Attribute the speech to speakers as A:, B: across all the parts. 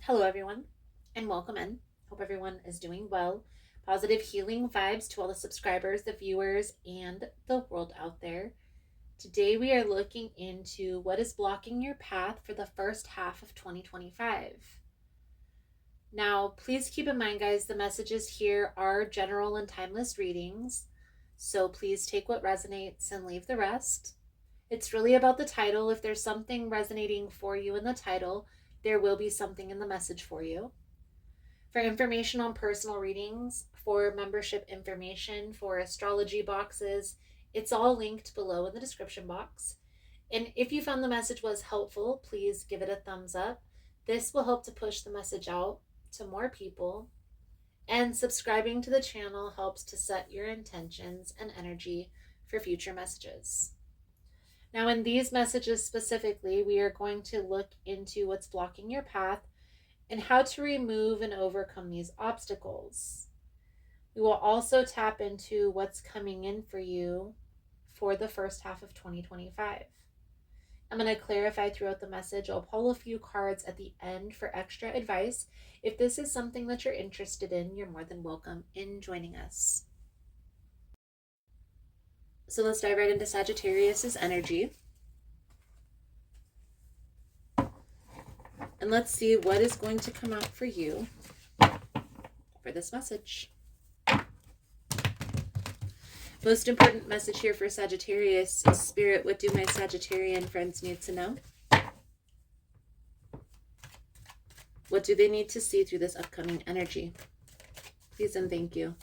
A: Hello, everyone, and welcome in. Hope everyone is doing well. Positive healing vibes to all the subscribers, the viewers, and the world out there. Today, we are looking into what is blocking your path for the first half of 2025. Now, please keep in mind, guys, the messages here are general and timeless readings. So please take what resonates and leave the rest. It's really about the title. If there's something resonating for you in the title, there will be something in the message for you. For information on personal readings, for membership information, for astrology boxes, it's all linked below in the description box. And if you found the message was helpful, please give it a thumbs up. This will help to push the message out to more people. And subscribing to the channel helps to set your intentions and energy for future messages. Now, in these messages specifically, we are going to look into what's blocking your path and how to remove and overcome these obstacles. We will also tap into what's coming in for you for the first half of 2025. I'm going to clarify throughout the message. I'll pull a few cards at the end for extra advice. If this is something that you're interested in, you're more than welcome in joining us. So let's dive right into Sagittarius's energy. And let's see what is going to come out for you for this message. Most important message here for Sagittarius is Spirit, what do my Sagittarian friends need to know? What do they need to see through this upcoming energy? Please and thank you.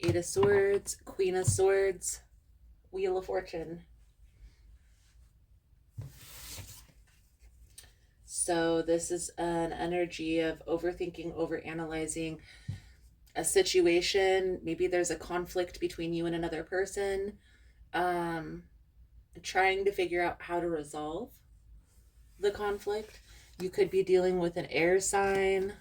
A: Eight of Swords, Queen of Swords, Wheel of Fortune. So this is an energy of overthinking, overanalyzing a situation. Maybe there's a conflict between you and another person. Trying to figure out how to resolve the conflict. You could be dealing with an air sign,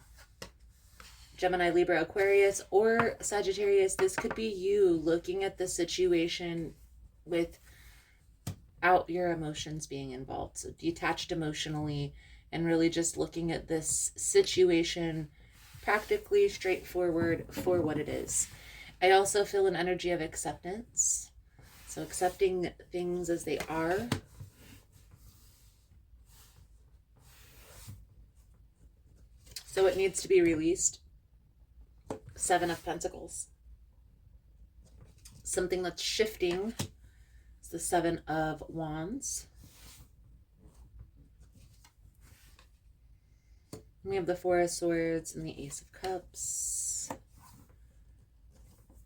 A: Gemini, Libra, Aquarius, or Sagittarius. This could be you looking at the situation without your emotions being involved. So detached emotionally and really just looking at this situation practically straightforward for what it is. I also feel an energy of acceptance. So accepting things as they are. So it needs to be released. Seven of Pentacles. Something that's shifting. It's the Seven of Wands. We have the Four of Swords and the Ace of Cups.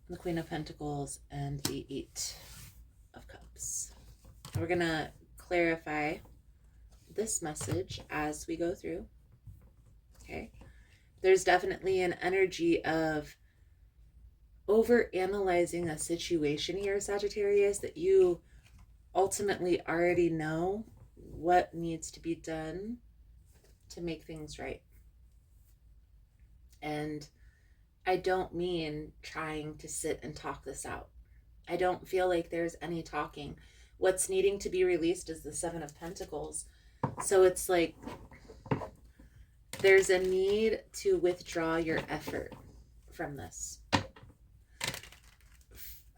A: The Queen of Pentacles and the Eight of Cups. We're going to clarify this message as we go through. Okay. There's definitely an energy of over-analyzing a situation here, Sagittarius, that you ultimately already know what needs to be done to make things right. And I don't mean trying to sit and talk this out. I don't feel like there's any talking. What's needing to be released is the Seven of Pentacles. So it's like there's a need to withdraw your effort from this.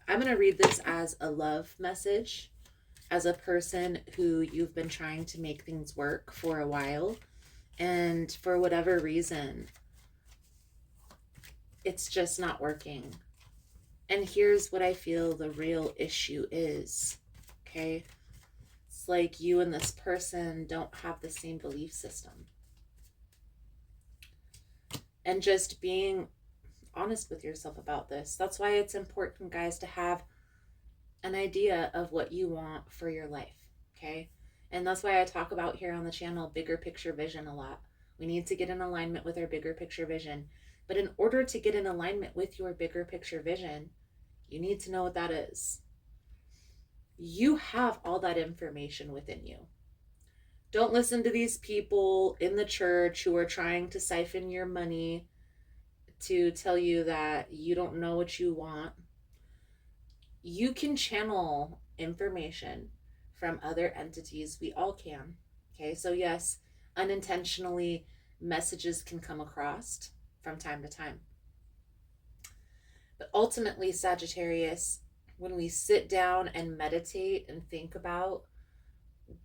A: I'm going to read this as a love message, as a person who you've been trying to make things work for a while, and for whatever reason, it's just not working. And here's what I feel the real issue is, okay? It's like you and this person don't have the same belief system. And just being honest with yourself about this. That's why it's important, guys, to have an idea of what you want for your life, okay? And that's why I talk about here on the channel bigger picture vision a lot. We need to get in alignment with our bigger picture vision. But in order to get in alignment with your bigger picture vision, you need to know what that is. You have all that information within you. Don't listen to these people in the church who are trying to siphon your money to tell you that you don't know what you want. You can channel information from other entities. We all can. Okay, so yes, unintentionally, messages can come across from time to time. But ultimately, Sagittarius, when we sit down and meditate and think about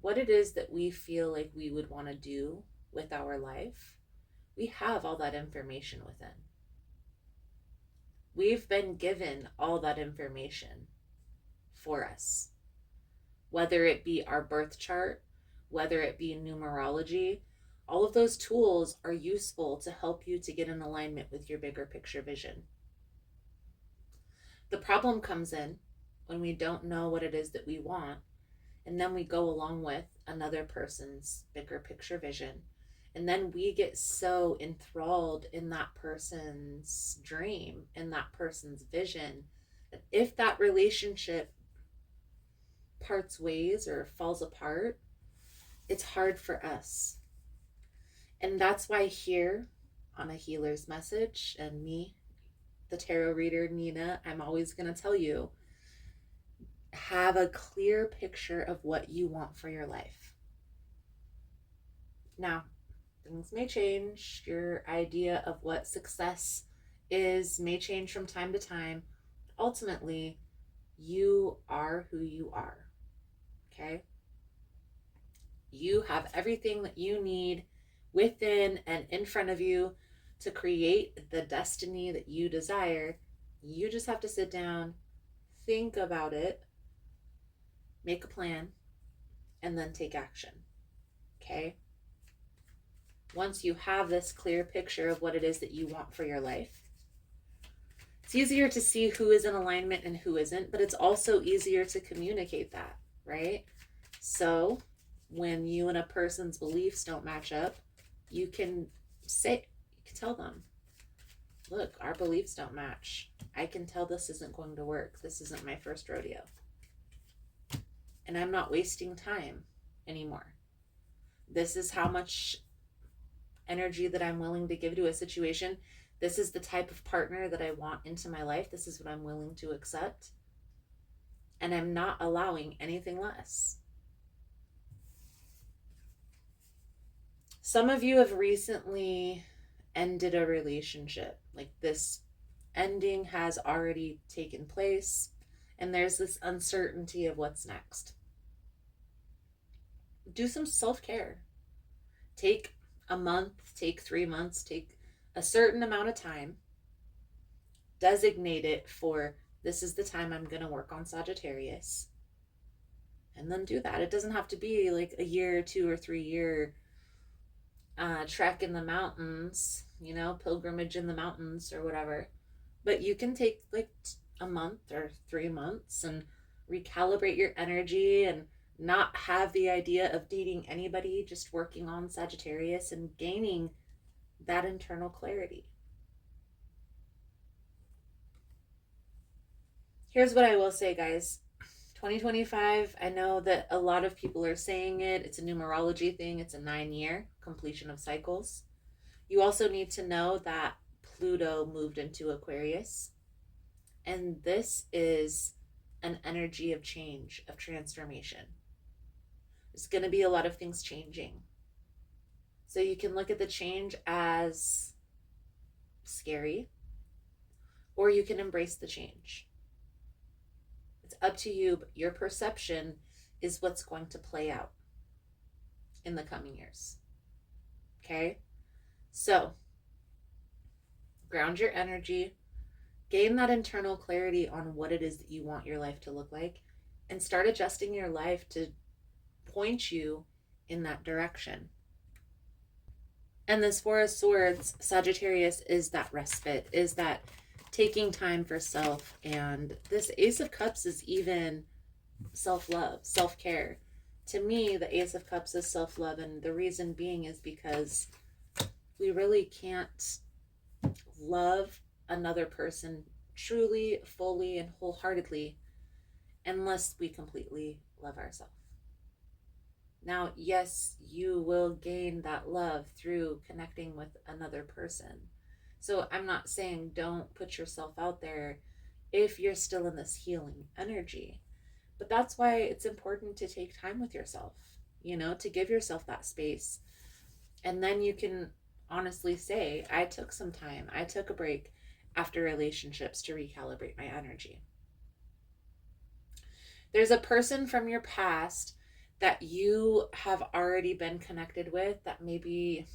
A: what it is that we feel like we would want to do with our life, we have all that information within. We've been given all that information for us, whether it be our birth chart, whether it be numerology. All of those tools are useful to help you to get in alignment with your bigger picture vision. The problem comes in when we don't know what it is that we want, and then we go along with another person's bigger picture vision. And then we get so enthralled in that person's dream, in that person's vision, that if that relationship parts ways or falls apart, it's hard for us. And that's why here on A Healer's Message, and me, the tarot reader Nina, I'm always going to tell you, have a clear picture of what you want for your life. Now, things may change. Your idea of what success is may change from time to time. Ultimately, you are who you are. Okay? You have everything that you need within and in front of you to create the destiny that you desire. You just have to sit down, think about it, make a plan, and then take action. Okay? Once you have this clear picture of what it is that you want for your life, it's easier to see who is in alignment and who isn't, but it's also easier to communicate that, right? So when you and a person's beliefs don't match up, you can tell them, look, our beliefs don't match. I can tell this isn't going to work. This isn't my first rodeo. And I'm not wasting time anymore. This is how much energy that I'm willing to give to a situation. This is the type of partner that I want into my life. This is what I'm willing to accept. And I'm not allowing anything less. Some of you have recently ended a relationship. Like, this ending has already taken place, and there's this uncertainty of what's next. Do some self-care. Take a month, take 3 months, take a certain amount of time. Designate it for, this is the time I'm going to work on Sagittarius. And then do that. It doesn't have to be like a year, 2 or 3 year trek in the mountains, pilgrimage in the mountains or whatever. But you can take like a month or 3 months and recalibrate your energy and not have the idea of dating anybody, just working on Sagittarius and gaining that internal clarity. Here's what I will say, guys. 2025, I know that a lot of people are saying it. It's a numerology thing. It's a 9-year completion of cycles. You also need to know that Pluto moved into Aquarius. And this is an energy of change, of transformation. There's going to be a lot of things changing. So you can look at the change as scary, or you can embrace the change. It's up to you, but your perception is what's going to play out in the coming years. Okay? So, ground your energy, gain that internal clarity on what it is that you want your life to look like, and start adjusting your life to point you in that direction. And this Four of Swords, Sagittarius, is that respite, is that taking time for self. And this Ace of Cups is even self-love, self-care. To me, the Ace of Cups is self-love, and the reason being is because we really can't love another person truly, fully, and wholeheartedly unless we completely love ourselves. Now, yes, you will gain that love through connecting with another person. So I'm not saying don't put yourself out there if you're still in this healing energy. But that's why it's important to take time with yourself, to give yourself that space. And then you can honestly say, I took some time, I took a break after relationships to recalibrate my energy. There's a person from your past that you have already been connected with that maybe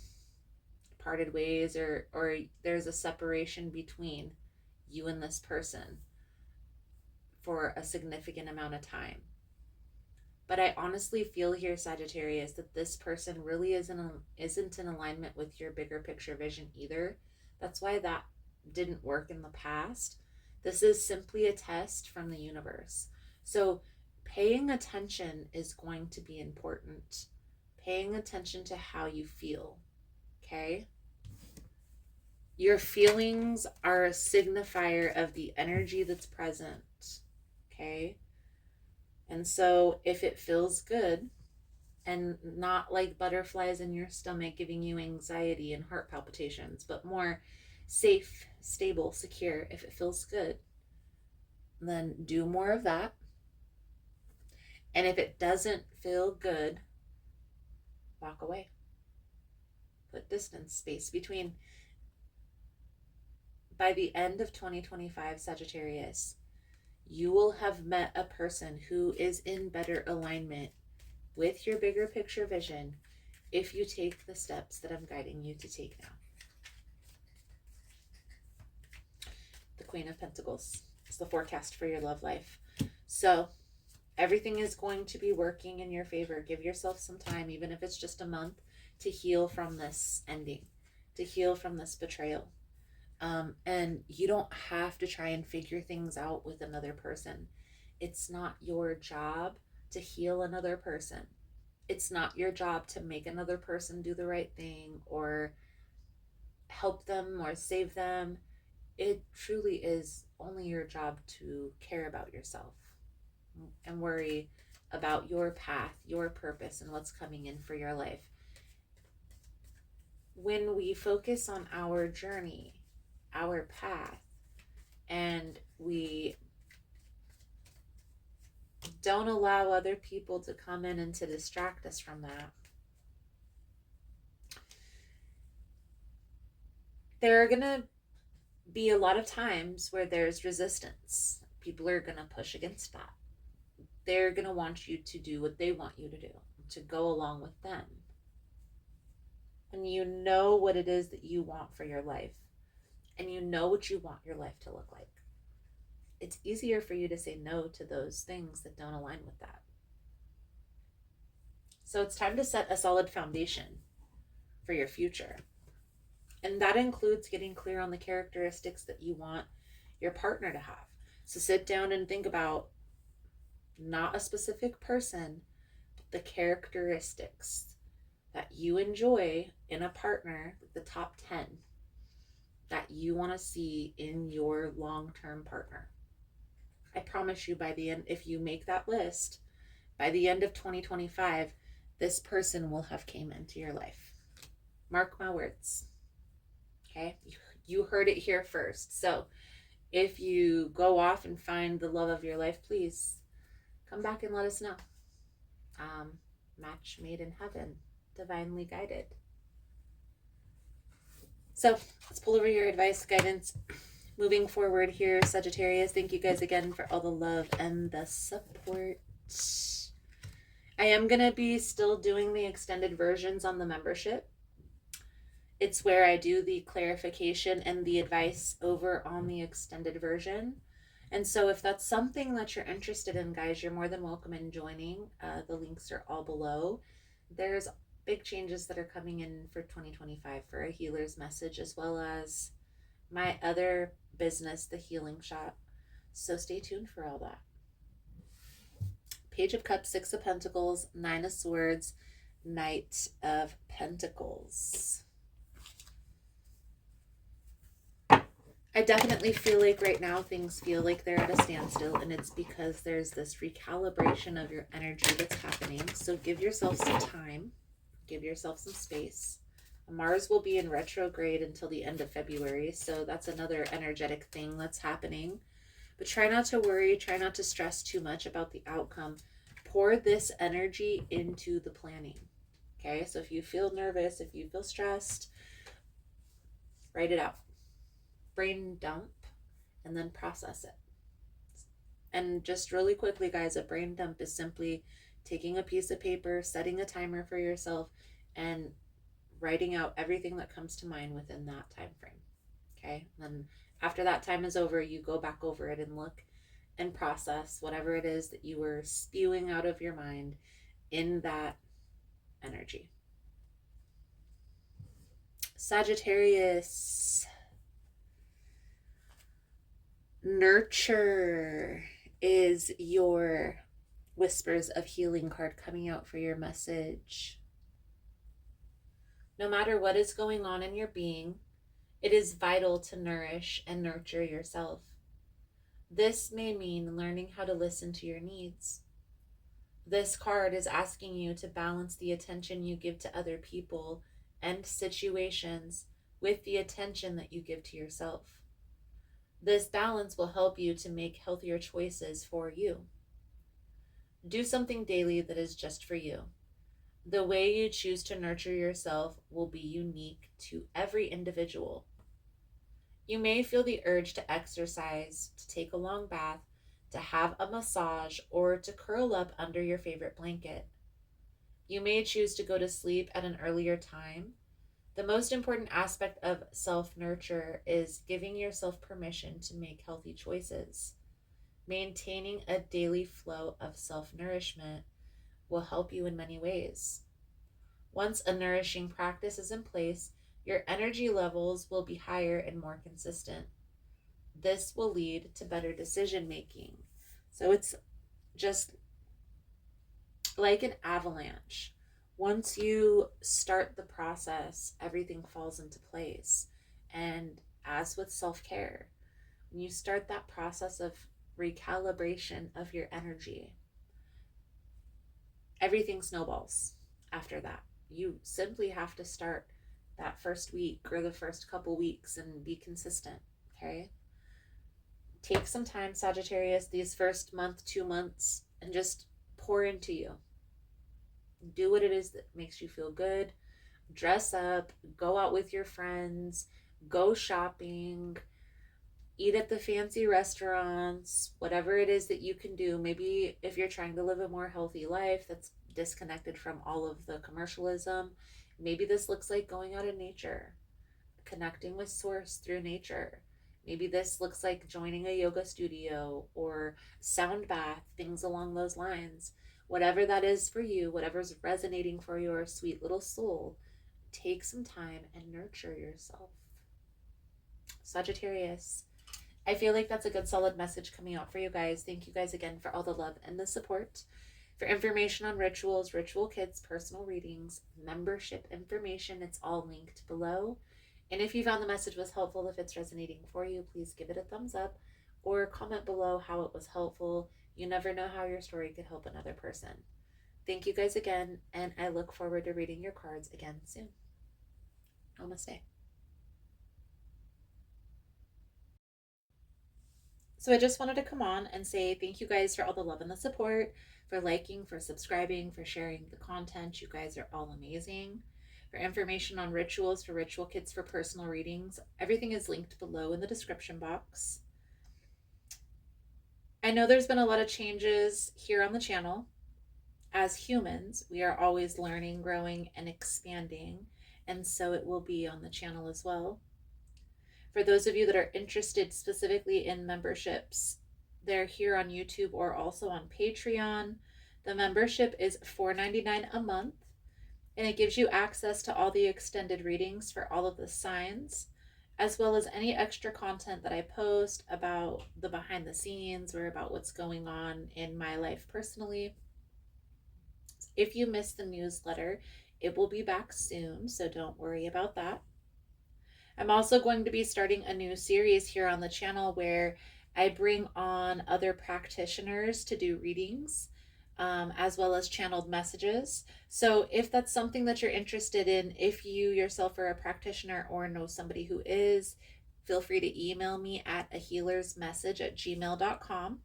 A: parted ways, or there's a separation between you and this person for a significant amount of time. But I honestly feel here, Sagittarius, that this person really isn't in alignment with your bigger picture vision either. That's why that didn't work in the past. This is simply a test from the universe. So paying attention is going to be important. Paying attention to how you feel, okay? Your feelings are a signifier of the energy that's present, okay? And so if it feels good and not like butterflies in your stomach giving you anxiety and heart palpitations, but more safe, stable, secure, if it feels good, then do more of that. And if it doesn't feel good, walk away. Put distance, space between. By the end of 2025, Sagittarius, you will have met a person who is in better alignment with your bigger picture vision if you take the steps that I'm guiding you to take now. The Queen of Pentacles is the forecast for your love life. So everything is going to be working in your favor. Give yourself some time, even if it's just a month, to heal from this ending, to heal from this betrayal. And you don't have to try and figure things out with another person. It's not your job to heal another person. It's not your job to make another person do the right thing or help them or save them. It truly is only your job to care about yourself and worry about your path, your purpose, and what's coming in for your life. When we focus on our journey, our path, and we don't allow other people to come in and to distract us from that, there are going to be a lot of times where there's resistance. People are going to push against that. They're going to want you to do what they want you to do, to go along with them. When you know what it is that you want for your life, and you know what you want your life to look like, it's easier for you to say no to those things that don't align with that. So it's time to set a solid foundation for your future. And that includes getting clear on the characteristics that you want your partner to have. So sit down and think about not a specific person, but the characteristics that you enjoy in a partner, the top 10 that you want to see in your long-term partner. I promise you, by the end, if you make that list, by the end of 2025, this person will have came into your life. Mark my words. Okay? You heard it here first. So if you go off and find the love of your life, please come back and let us know. Match made in heaven, divinely guided. So let's pull over your advice, guidance. Moving forward here, Sagittarius, thank you guys again for all the love and the support. I am going to be still doing the extended versions on the membership. It's where I do the clarification and the advice over on the extended version. And so if that's something that you're interested in, guys, you're more than welcome in joining. The links are all below. There's big changes that are coming in for 2025 for a healer's message, as well as my other business, the Healing Shop. So stay tuned for all that. Page of Cups, Six of Pentacles, Nine of Swords, Knight of Pentacles. I definitely feel like right now things feel like they're at a standstill, and it's because there's this recalibration of your energy that's happening. So give yourself some time, give yourself some space. Mars will be in retrograde until the end of February, so that's another energetic thing that's happening. But try not to worry, try not to stress too much about the outcome. Pour this energy into the planning. Okay, so if you feel nervous, if you feel stressed, write it out. Brain dump and then process it. And just really quickly, guys, a brain dump is simply taking a piece of paper, setting a timer for yourself, and writing out everything that comes to mind within that time frame. Okay, and then after that time is over, you go back over it and look and process whatever it is that you were spewing out of your mind in that energy. Sagittarius, nurture is your whispers of healing card coming out for your message. No matter what is going on in your being, it is vital to nourish and nurture yourself. This may mean learning how to listen to your needs. This card is asking you to balance the attention you give to other people and situations with the attention that you give to yourself. This balance will help you to make healthier choices for you. Do something daily that is just for you. The way you choose to nurture yourself will be unique to every individual. You may feel the urge to exercise, to take a long bath, to have a massage, or to curl up under your favorite blanket. You may choose to go to sleep at an earlier time. The most important aspect of self-nurture is giving yourself permission to make healthy choices. Maintaining a daily flow of self-nourishment will help you in many ways. Once a nourishing practice is in place, your energy levels will be higher and more consistent. This will lead to better decision making. So it's just like an avalanche. Once you start the process, everything falls into place. And as with self-care, when you start that process of recalibration of your energy, everything snowballs after that. You simply have to start that first week or the first couple weeks and be consistent, okay? Take some time, Sagittarius, these first month, 2 months, and just pour into you. Do what it is that makes you feel good. Dress up, go out with your friends, go shopping, eat at the fancy restaurants, whatever it is that you can do. Maybe if you're trying to live a more healthy life that's disconnected from all of the commercialism, maybe this looks like going out in nature, connecting with source through nature. Maybe this looks like joining a yoga studio or sound bath, things along those lines. Whatever that is for you, whatever's resonating for your sweet little soul, take some time and nurture yourself. Sagittarius, I feel like that's a good solid message coming out for you guys. Thank you guys again for all the love and the support. For information on rituals, ritual kits, personal readings, membership information, it's all linked below. And if you found the message was helpful, if it's resonating for you, please give it a thumbs up or comment below how it was helpful. You never know how your story could help another person. Thank you guys again, and I look forward to reading your cards again soon. Namaste. So I just wanted to come on and say thank you guys for all the love and the support, for liking, for subscribing, for sharing the content. You guys are all amazing. For information on rituals, for ritual kits, for personal readings, everything is linked below in the description box. I know there's been a lot of changes here on the channel. As humans, we are always learning, growing, and expanding, and so it will be on the channel as well. For those of you that are interested specifically in memberships, they're here on YouTube or also on Patreon. The membership is $4.99 a month, and it gives you access to all the extended readings for all of the signs, as well as any extra content that I post about the behind the scenes or about what's going on in my life personally. If you missed the newsletter, it will be back soon, so don't worry about that. I'm also going to be starting a new series here on the channel where I bring on other practitioners to do readings, as well as channeled messages. So if that's something that you're interested in, if you yourself are a practitioner or know somebody who is, feel free to email me at ahealersmessage@gmail.com.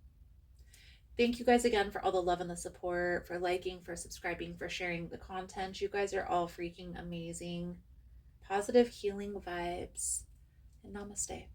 A: Thank you guys again for all the love and the support, for liking, for subscribing, for sharing the content. You guys are all freaking amazing. Positive healing vibes, and namaste.